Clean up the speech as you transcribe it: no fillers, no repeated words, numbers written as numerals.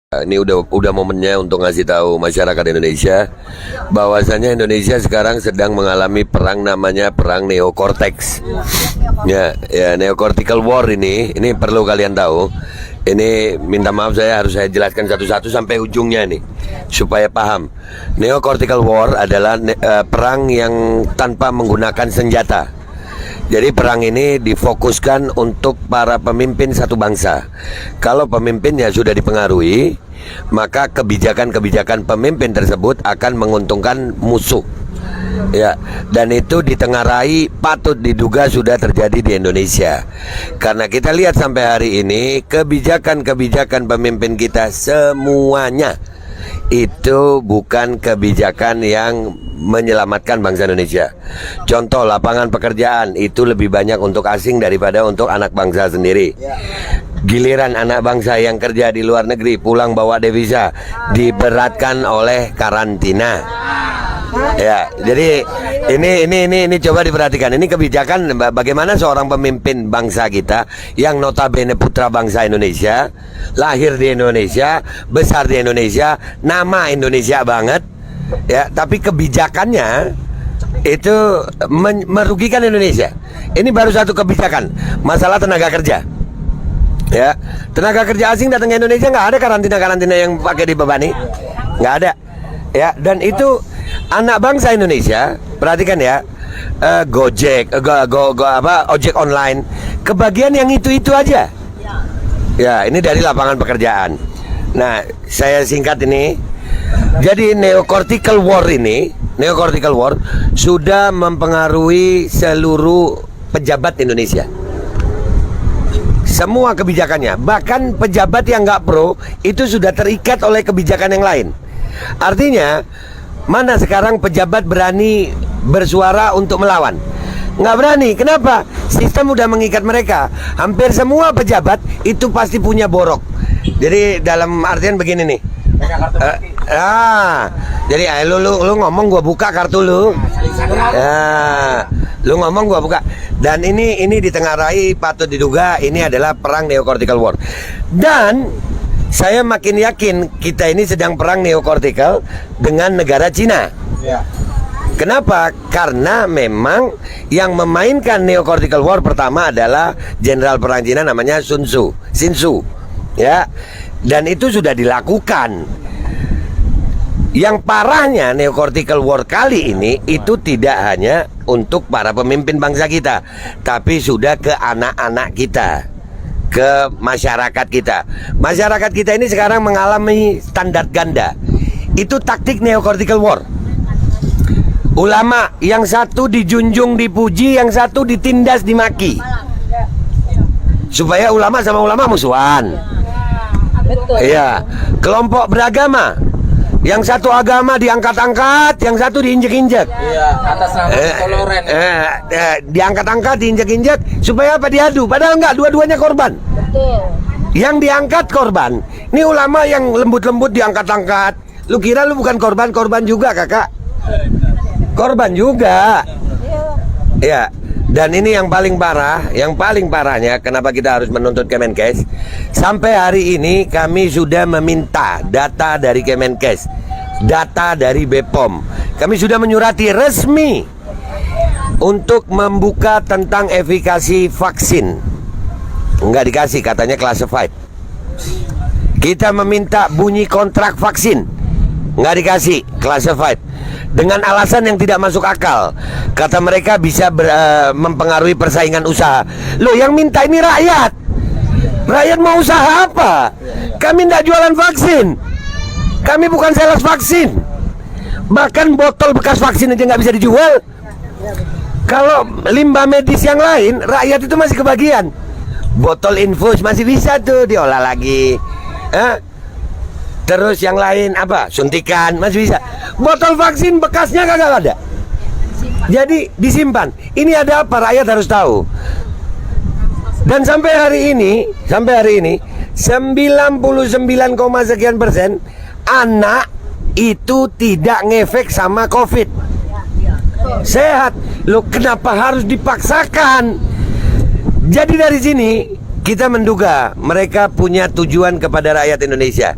Ini udah momennya untuk ngasih tahu masyarakat Indonesia bahwasanya Indonesia sekarang sedang mengalami perang namanya perang neokortex. Ya, neocortical war ini perlu kalian tahu. Ini minta maaf harus saya jelaskan satu-satu sampai ujungnya nih supaya paham. Neocortical war adalah perang yang tanpa menggunakan senjata. Jadi perang ini difokuskan untuk para pemimpin satu bangsa. Kalau pemimpinnya sudah dipengaruhi, maka kebijakan-kebijakan pemimpin tersebut akan menguntungkan musuh. Ya, dan itu ditengarai patut diduga sudah terjadi di Indonesia. Karena kita lihat sampai hari ini kebijakan-kebijakan pemimpin kita semuanya itu bukan kebijakan yang menyelamatkan bangsa Indonesia. Contoh lapangan pekerjaan itu lebih banyak untuk asing daripada untuk anak bangsa sendiri. Giliran anak bangsa yang kerja di luar negeri pulang bawa devisa diberatkan oleh karantina. Ya, jadi ini coba diperhatikan. Ini kebijakan bagaimana seorang pemimpin bangsa kita yang notabene putra bangsa Indonesia, lahir di Indonesia, besar di Indonesia, nama Indonesia banget. Ya, tapi kebijakannya itu merugikan Indonesia. Ini baru satu kebijakan, masalah tenaga kerja. Ya, tenaga kerja asing datang ke Indonesia nggak ada karantina yang pakai dibebani, nggak ada. Ya, dan itu anak bangsa Indonesia, perhatikan ya, Gojek, ojek online, kebagian yang itu aja. Ya, ini dari lapangan pekerjaan. Nah, saya singkat ini. Jadi neocortical war sudah mempengaruhi seluruh pejabat Indonesia. Semua kebijakannya, bahkan pejabat yang nggak pro itu sudah terikat oleh kebijakan yang lain. Artinya, mana sekarang pejabat berani bersuara untuk melawan? Nggak berani. Kenapa? Sistem udah mengikat mereka. Hampir semua pejabat itu pasti punya borok. Jadi dalam artian begini nih. Jadi lu ngomong gua buka kartu lu. Lu ngomong gua buka. Dan ini ditengarai patut diduga ini adalah perang neocortical war. Dan saya makin yakin kita ini sedang perang neocortical dengan negara Cina. Kenapa? Karena memang yang memainkan neocortical war pertama adalah jenderal perang Cina namanya Sun Tzu. Ya. Dan itu sudah dilakukan. Yang parahnya neocortical war kali ini itu tidak hanya untuk para pemimpin bangsa kita, tapi sudah ke anak-anak kita, ke masyarakat kita. Masyarakat kita ini sekarang mengalami standar ganda. Itu taktik neocortical war. Ulama yang satu dijunjung, dipuji, yang satu ditindas, dimaki. Supaya ulama sama ulama musuhan. Betul. Iya, kelompok beragama, yang satu agama diangkat-angkat, yang satu diinjek-injek. Iya, atas nama intoleran. Diangkat-angkat, diinjek-injek, supaya apa? Diadu. Padahal enggak, dua-duanya korban. Betul. Yang diangkat korban. Ini ulama yang lembut-lembut diangkat-angkat. Lu kira lu bukan korban? Korban juga, kakak. Korban juga. Iya. Dan ini yang paling parahnya kenapa kita harus menuntut Kemenkes. Sampai hari ini kami sudah meminta data dari Kemenkes, data dari BPOM. Kami sudah menyurati resmi untuk membuka tentang efikasi vaksin. Enggak dikasih, katanya classified. Kita meminta bunyi kontrak vaksin, enggak dikasih, classified. Dengan alasan yang tidak masuk akal. Kata mereka bisa mempengaruhi persaingan usaha. Loh, yang minta ini rakyat. Rakyat mau usaha apa? Kami tidak jualan vaksin. Kami bukan sales vaksin. Bahkan botol bekas vaksin aja nggak bisa dijual. Kalau limbah medis yang lain, rakyat itu masih kebagian. Botol infus masih bisa tuh diolah lagi. Terus yang lain apa? Suntikan masih bisa. Botol vaksin bekasnya kagak ada. Jadi disimpan. Ini ada apa? Rakyat harus tahu. Dan sampai hari ini 99,sekian% anak itu tidak ngefek sama COVID. Sehat. Loh, kenapa harus dipaksakan? Jadi dari sini kita menduga mereka punya tujuan kepada rakyat Indonesia.